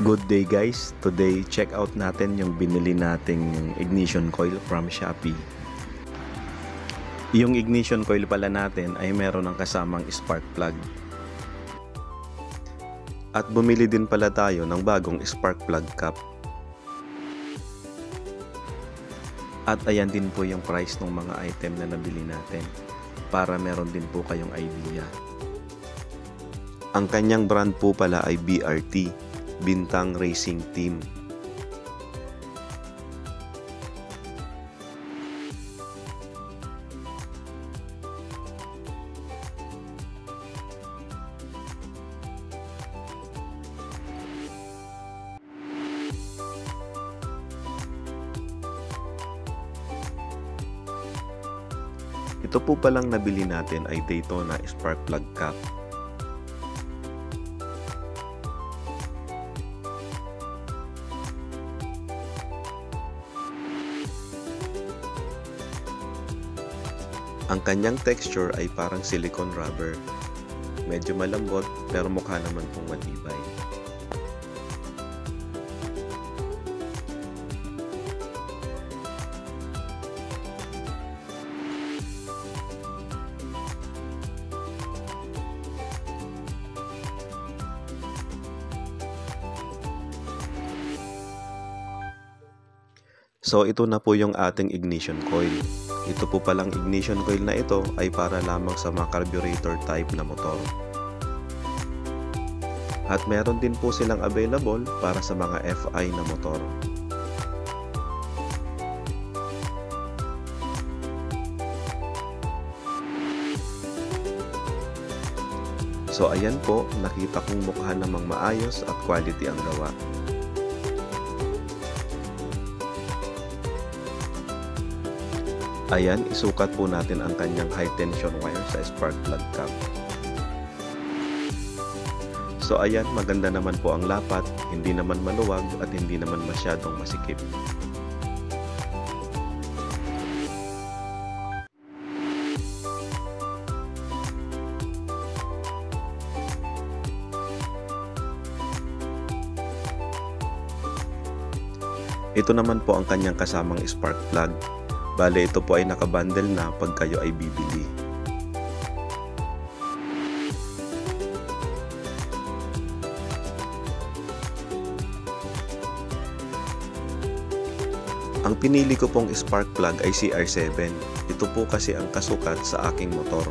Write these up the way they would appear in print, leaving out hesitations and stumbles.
Good day guys, today check out natin yung binili nating ignition coil from Shopee. Yung ignition coil pala natin ay meron ng kasamang spark plug. At bumili din pala tayo ng bagong spark plug cap. At ayan din po yung price ng mga item na nabili natin para meron din po kayong idea. Ang kanyang brand po pala ay BRT, Bintang Racing Team. Ito po palang nabili natin ay Daytona Spark Plug Cap. Ang kanyang texture ay parang silicone rubber. Medyo malambot pero mukha naman pong matibay. So ito na po yung ating ignition coil. Ito po palang ignition coil na ito ay para lamang sa mga carburetor type na motor. At meron din po silang available para sa mga FI na motor. So ayan po, nakita kong mukha namang maayos at quality ang gawa. Ayan, isukat po natin ang kanyang high tension wire sa spark plug cap. So ayan, maganda naman po ang lapat, hindi naman maluwag at hindi naman masyadong masikip. Ito naman po ang kanyang kasamang spark plug. Bale, ito po ay nakabundle na pag kayo ay bibili. Ang pinili ko pong spark plug ay CR7. Ito po kasi ang kasukat sa aking motor.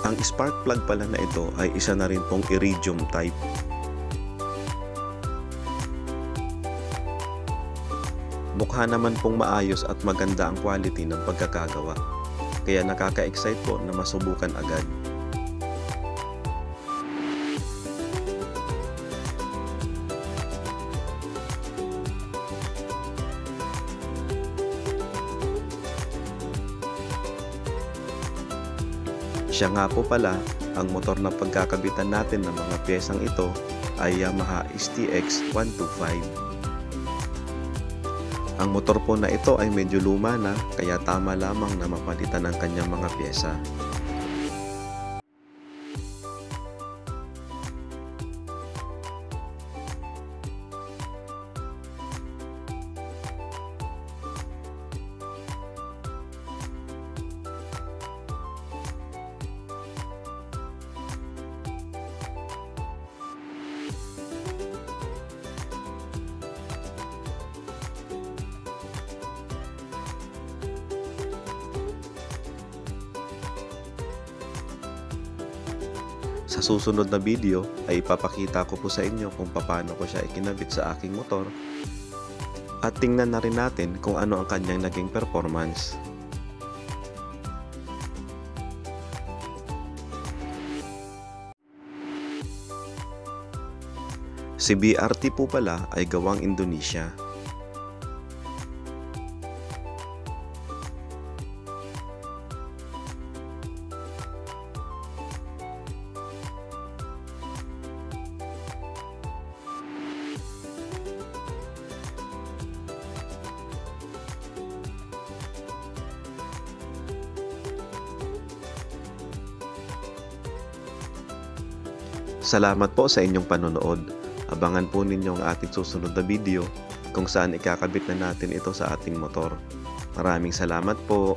Ang spark plug pala na ito ay isa na rin pong iridium type. Mukha naman pong maayos at maganda ang quality ng pagkakagawa. Kaya nakaka-excite po na masubukan agad. Siya nga po pala, ang motor na pagkakabitan natin ng mga piyesang ito ay Yamaha STX 125. Ang motor po na ito ay medyo luma na, kaya tama lamang na mapalitan ang kanyang mga piyesa. Sa susunod na video ay ipapakita ko po sa inyo kung paano ko siya ikinabit sa aking motor at tingnan na rin natin kung ano ang kanyang naging performance. Si BRT po pala ay gawang Indonesia. Salamat po sa inyong panonood. Abangan po ninyo ang ating susunod na video kung saan ikakabit na natin ito sa ating motor. Maraming salamat po.